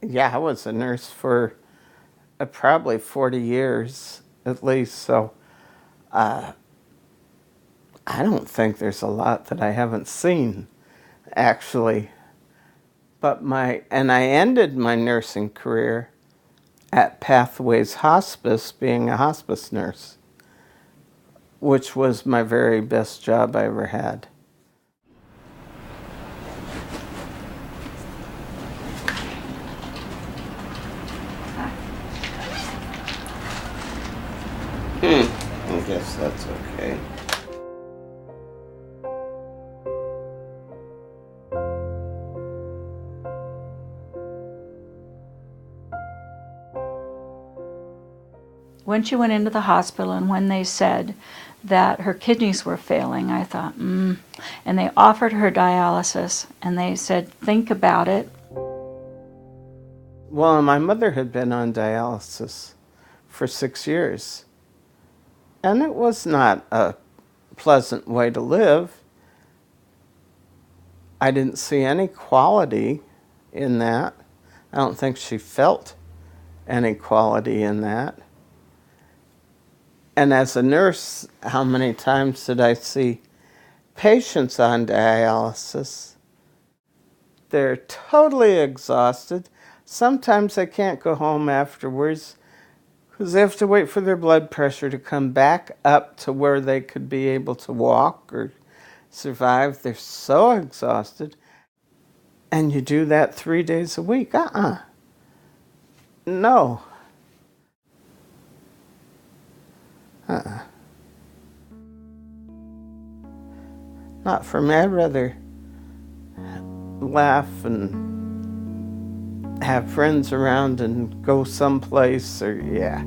Yeah, I was a nurse for probably 40 years at least, so I don't think there's a lot that I haven't seen, actually. But I ended my nursing career at Pathways Hospice, being a hospice nurse, which was my very best job I ever had. I guess that's okay. When she went into the hospital and when they said that her kidneys were failing, I thought, And they offered her dialysis and they said, think about it. Well, my mother had been on dialysis for 6 years. And it was not a pleasant way to live. I didn't see any quality in that. I don't think she felt any quality in that. And as a nurse, how many times did I see patients on dialysis? They're totally exhausted. Sometimes they can't go home afterwards because they have to wait for their blood pressure to come back up to where they could be able to walk or survive. They're so exhausted. And you do that 3 days a week? No. Not for me. I'd rather laugh and have friends around and go someplace or, yeah.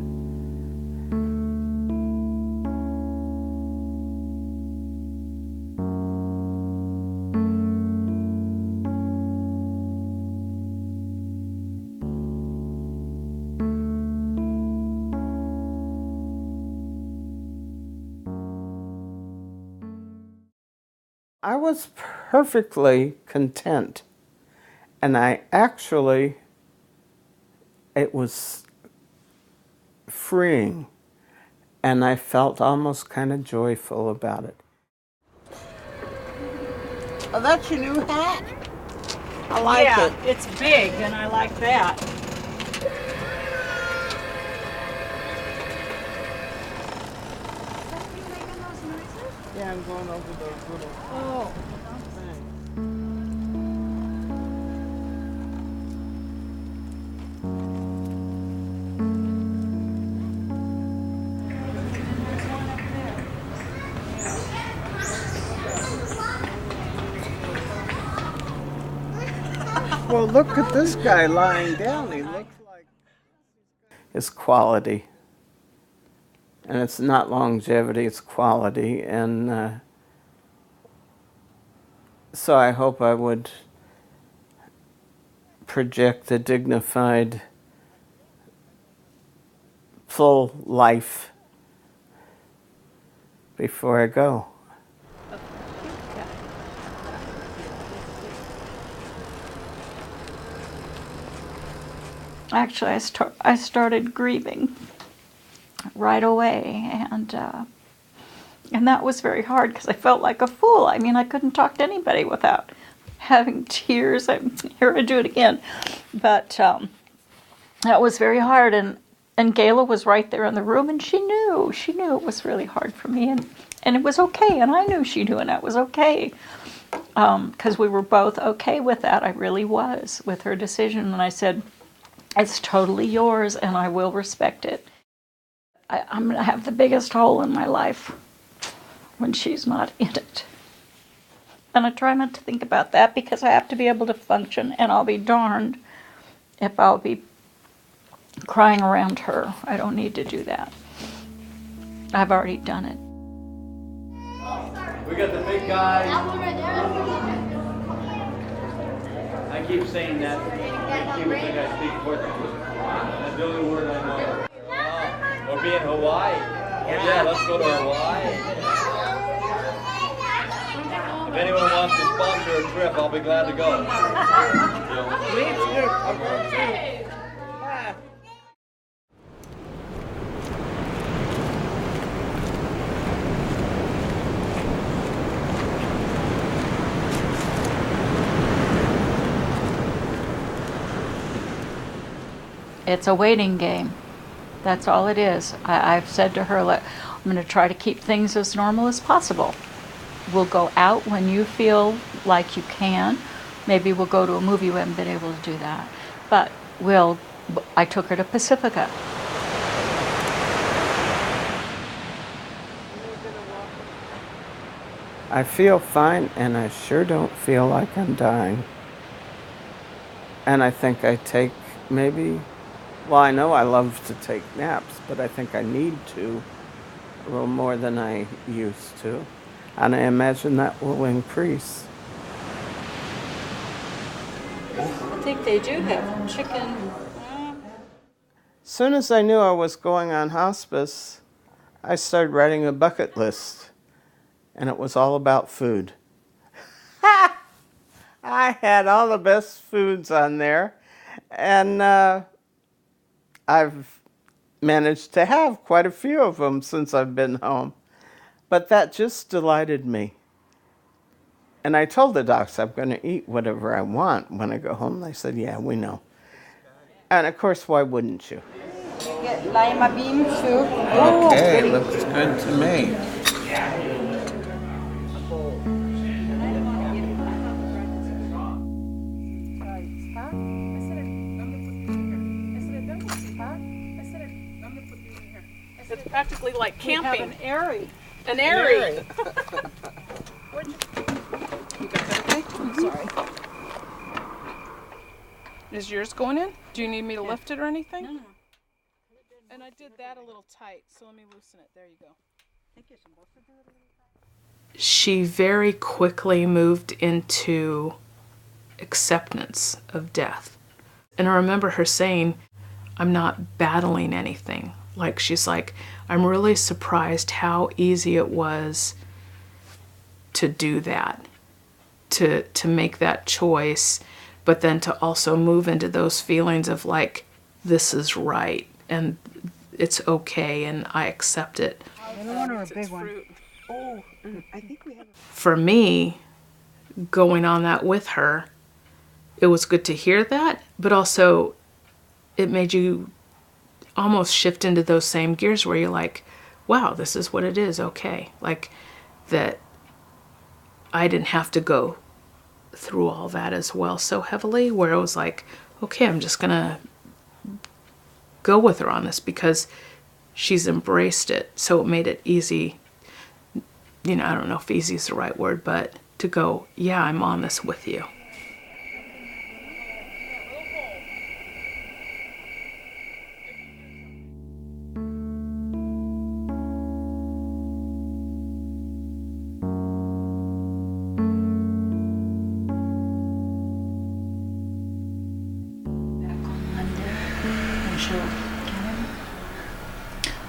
I was perfectly content, and it was freeing, and I felt almost kind of joyful about it. Oh, that's your new hat? I like it. Yeah, it's big and I like that. Yeah, I'm going over those little... Oh. Well, look at this guy lying down. He looks like... His quality. And it's not longevity, it's quality. And so I hope I would project a dignified, full life before I go. Actually, I started grieving right away, and that was very hard because I felt like a fool. I mean, I couldn't talk to anybody without having tears. Here I do it again, but that was very hard. And Gayla was right there in the room, and she knew it was really hard for me, and it was okay. And I knew she knew, and that was okay. Because we were both okay with that. I really was with her decision, and I said, it's totally yours, and I will respect it. I'm going to have the biggest hole in my life when she's not in it. And I try not to think about that because I have to be able to function, and I'll be darned if I'll be crying around her. I don't need to do that. I've already done it. We got the big guy. I keep saying that. People think I speak Portuguese. That's the only word I know. We'll be in Hawaii. Yeah, let's go to Hawaii. If anyone wants to sponsor a trip, I'll be glad to go. Me too. I'm going too. Ah. It's a waiting game. That's all it is. I've said to her, I'm going to try to keep things as normal as possible. We'll go out when you feel like you can. Maybe we'll go to a movie. We haven't been able to do that. But I took her to Pacifica. I feel fine, and I sure don't feel like I'm dying. And I think I take maybe, well, I know I love to take naps, but I think I need to a little more than I used to. And I imagine that will increase. I think they do have chicken. As soon as I knew I was going on hospice, I started writing a bucket list, and it was all about food. I had all the best foods on there, and I've managed to have quite a few of them since I've been home. But that just delighted me. And I told the docs I'm going to eat whatever I want when I go home. They said, yeah, we know. And of course, why wouldn't you? You get lima bean soup. Okay, looks good to me. It's practically like camping. An airy. An airy. You got that okay? I'm sorry. Is yours going in? Do you need me to lift it or anything? No. And I did that a little tight, so let me loosen it. There you go. She very quickly moved into acceptance of death. And I remember her saying, I'm not battling anything. Like, she's like, I'm really surprised how easy it was to do that, to make that choice, but then to also move into those feelings of like, this is right and it's okay and I accept it. Little one or a big one? Oh, I think we have. For me, going on that with her, it was good to hear that, but also it made you almost shift into those same gears where you're like, wow, this is what it is, okay. Like, that I didn't have to go through all that as well so heavily, where it was like, okay, I'm just gonna go with her on this because she's embraced it. So it made it easy, you know, I don't know if easy is the right word, but to go, yeah, I'm on this with you.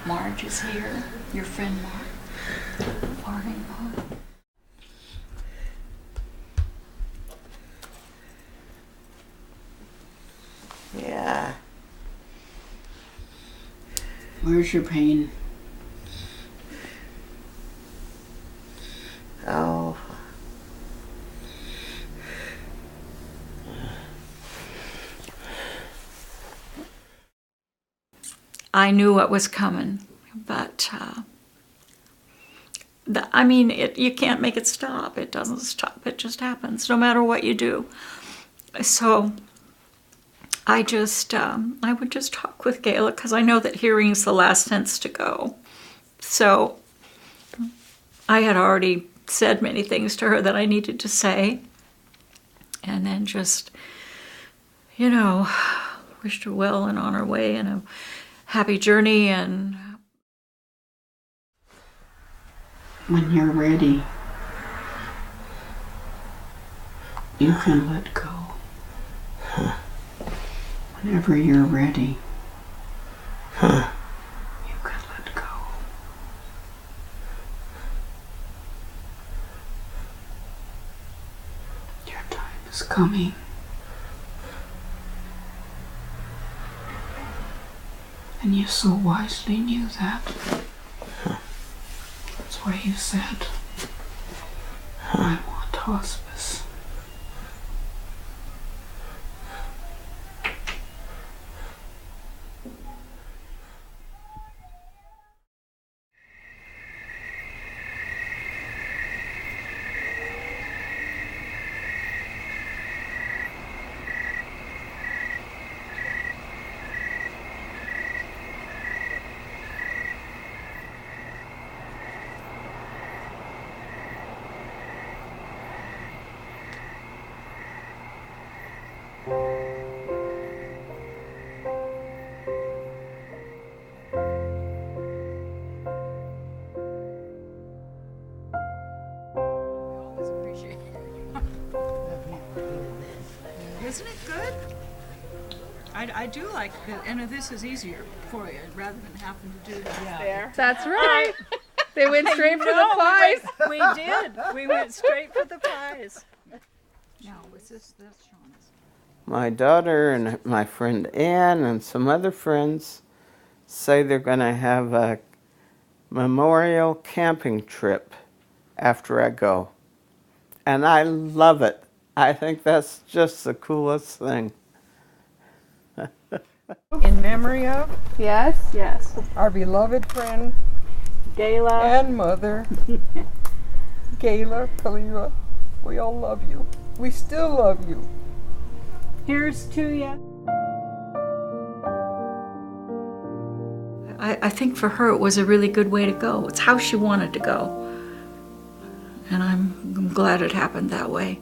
Marge is here, your friend Marge, farming home. Yeah. Where's your pain? Oh. I knew what was coming, but I mean, you can't make it stop. It doesn't stop. It just happens, no matter what you do. So I would just talk with Gayla because I know that hearing's the last sense to go. So I had already said many things to her that I needed to say, and then just, you know, wished her well and on her way and a happy journey. And When you're ready, you can let go. Whenever you're ready, you can let go. Your time is coming. And you so wisely knew that. That's why you said, I want hospice. Isn't it good? I do like that, and this is easier for you rather than having to do that there. That's right. They went straight for the pies. We did. We went straight for the pies. Now, was this Shauna's? My daughter and my friend Ann and some other friends say they're going to have a memorial camping trip after I go. And I love it. I think that's just the coolest thing. In memory of Yes? Yes. our beloved friend Gayla. and mother, Gayla, Kalila. We all love you. We still love you. Here's to you. I think for her it was a really good way to go. It's how she wanted to go. And I'm glad it happened that way.